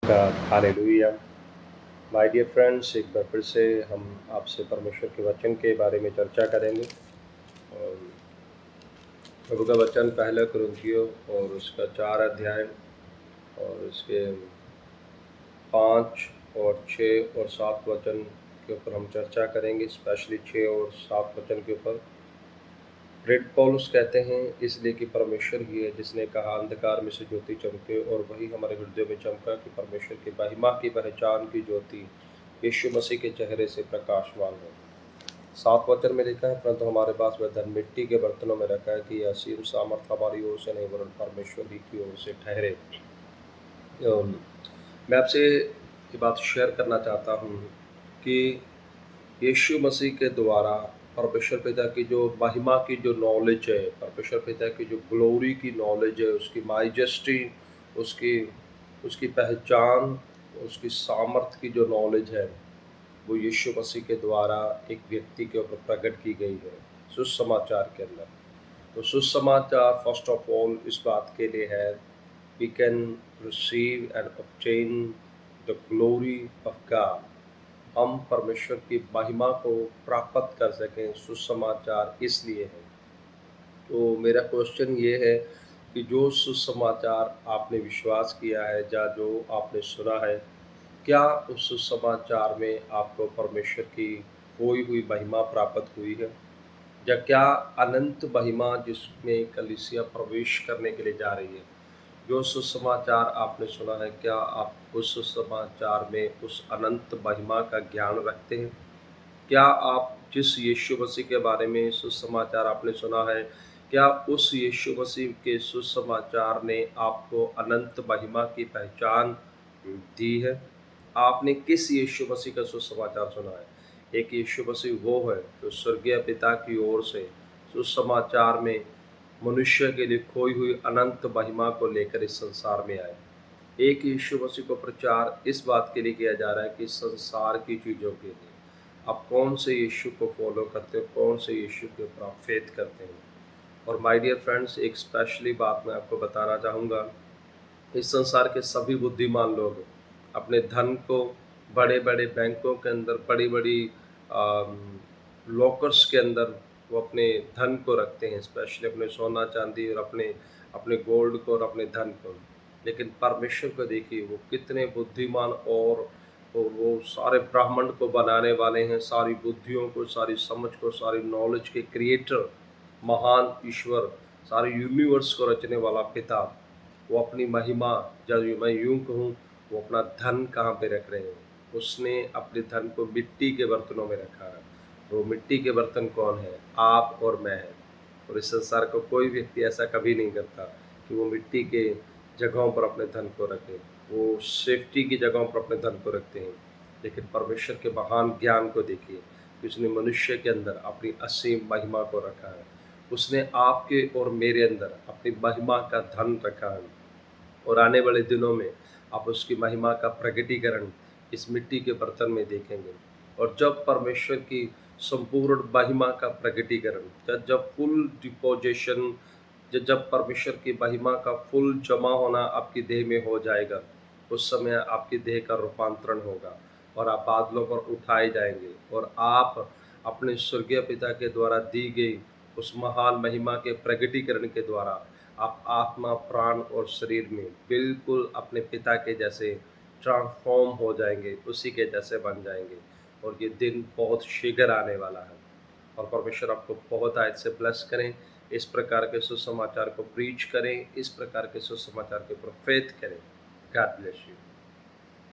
God hallelujah. My dear friends, एक बार फिर से हम आपसे परमेश्वर के वचन के बारे में चर्चा करेंगे। और प्रभु का वचन पहला कुरिन्थियों और उसका 4 अध्याय और उसके 5 और 6 और 7 वचन के ऊपर हम चर्चा करेंगे, स्पेशली 6 और 7 वचन के ऊपर। ग्रेट पौलुस कहते हैं, इसलिए कि परमेश्वर ही है जिसने कहा, अंधकार में से ज्योति चमके, और वही हमारे हृदय में चमका कि परमेश्वर की महिमा की पहचान की ज्योति यीशु मसीह के चेहरे से प्रकाशमान हो। 7 वचन में लिखा है, परंतु हमारे पास वह धन मिट्टी के बर्तनों में रखा है कि यह असीम सामर्थ हमारी ओर से नहीं वरन परमेश्वर ही की ओर से ठहरे। मैं आपसे ये बात शेयर करना चाहता हूँ कि यीशु मसीह के द्वारा परमेश्वर पिता की जो महिमा की जो नॉलेज है, परमेश्वर पिता की जो ग्लोरी की नॉलेज है, उसकी माइजेस्टी, उसकी उसकी पहचान, उसकी सामर्थ की जो नॉलेज है, वो यीशु मसीह के द्वारा एक व्यक्ति के ऊपर प्रकट की गई है सुसमाचार के अंदर। तो सुसमाचार फर्स्ट ऑफ ऑल इस बात के लिए है, we can receive and obtain the glory of God. हम परमेश्वर की महिमा को प्राप्त कर सकें, सुसमाचार इसलिए है। तो मेरा क्वेश्चन ये है कि जो सुसमाचार आपने विश्वास किया है या जो आपने सुना है, क्या उस सुसमाचार में आपको परमेश्वर की खोई हुई महिमा प्राप्त हुई है? या क्या अनंत महिमा जिसमें कलीसिया प्रवेश करने के लिए जा रही है, जो सुसमाचार आपने सुना है, क्या आप उस सुसमाचार में उस अनंत महिमा का ज्ञान रखते हैं? क्या आप जिस यीशु मसीह के बारे में सुसमाचार आपने सुना है, क्या उस यीशु मसीह के सुसमाचार ने आपको अनंत महिमा की पहचान दी है? आपने किस यीशु मसीह का सुसमाचार सुना है? एक यीशु मसीह वो है जो स्वर्गीय पिता की ओर से सुसमाचार में मनुष्य के लिए खोई हुई अनंत महिमा को लेकर इस संसार में आए। एक यीशु मसीह को प्रचार इस बात के लिए किया जा रहा है कि संसार की चीज़ों के लिए आप कौन से यीशु को फॉलो करते हो, कौन से यीशु के ऊपर आप फेथ करते हो। और माय डियर फ्रेंड्स, एक स्पेशली बात मैं आपको बताना चाहूँगा, इस संसार के सभी बुद्धिमान लोग अपने धन को बड़े-बड़े बैंकों के अंदर, बड़ी-बड़ी लॉकर्स के अंदर वो अपने धन को रखते हैं, स्पेशली अपने सोना-चांदी और अपने अपने गोल्ड को और अपने धन को। लेकिन परमेश्वर को देखिए, वो कितने बुद्धिमान और वो सारे ब्रह्मांड को बनाने वाले हैं, सारी बुद्धियों को, सारी समझ को, सारी नॉलेज के क्रिएटर, महान ईश्वर, सारे यूनिवर्स को रचने वाला पिता, वो अपनी महिमा, जब मैं यूँ कहूँ, वो अपना धन कहाँ पे रख रहे हैं? उसने अपने धन को मिट्टी के बर्तनों में रखा है। वो मिट्टी के बर्तन कौन है? आप और मैं हैं। और इस संसार का कोई व्यक्ति ऐसा कभी नहीं करता कि वो मिट्टी के जगहों पर अपने धन को रखे। वो सेफ्टी की जगहों पर अपने धन को रखते हैं। लेकिन परमेश्वर के महान ज्ञान को देखिए कि उसने मनुष्य के अंदर अपनी असीम महिमा को रखा है। उसने आपके और मेरे अंदर अपनी महिमा का धन रखा है। और आने वाले दिनों में आप उसकी महिमा का प्रकटीकरण इस मिट्टी के बर्तन में देखेंगे। और जब परमेश्वर की संपूर्ण महिमा का प्रकटीकरण, जब फुल डिपोजिशन, जब परमेश्वर की महिमा का फुल जमा होना आपकी देह में हो जाएगा, उस समय आपकी देह का रूपांतरण होगा और आप बादलों पर उठाए जाएंगे और आप अपने स्वर्गीय पिता के द्वारा दी गई उस महान महिमा के प्रकटीकरण के द्वारा आप आत्मा, प्राण और शरीर में बिल्कुल अपने पिता के जैसे ट्रांसफॉर्म हो जाएंगे, उसी के जैसे बन जाएंगे। और ये दिन बहुत शीघ्र आने वाला है और परमेश्वर आपको बहुत आयत से ब्लेस करें। इस प्रकार के सुसमाचार को प्रीच करें, इस प्रकार के सुसमाचार के ऊपर फेथ करें। God bless you.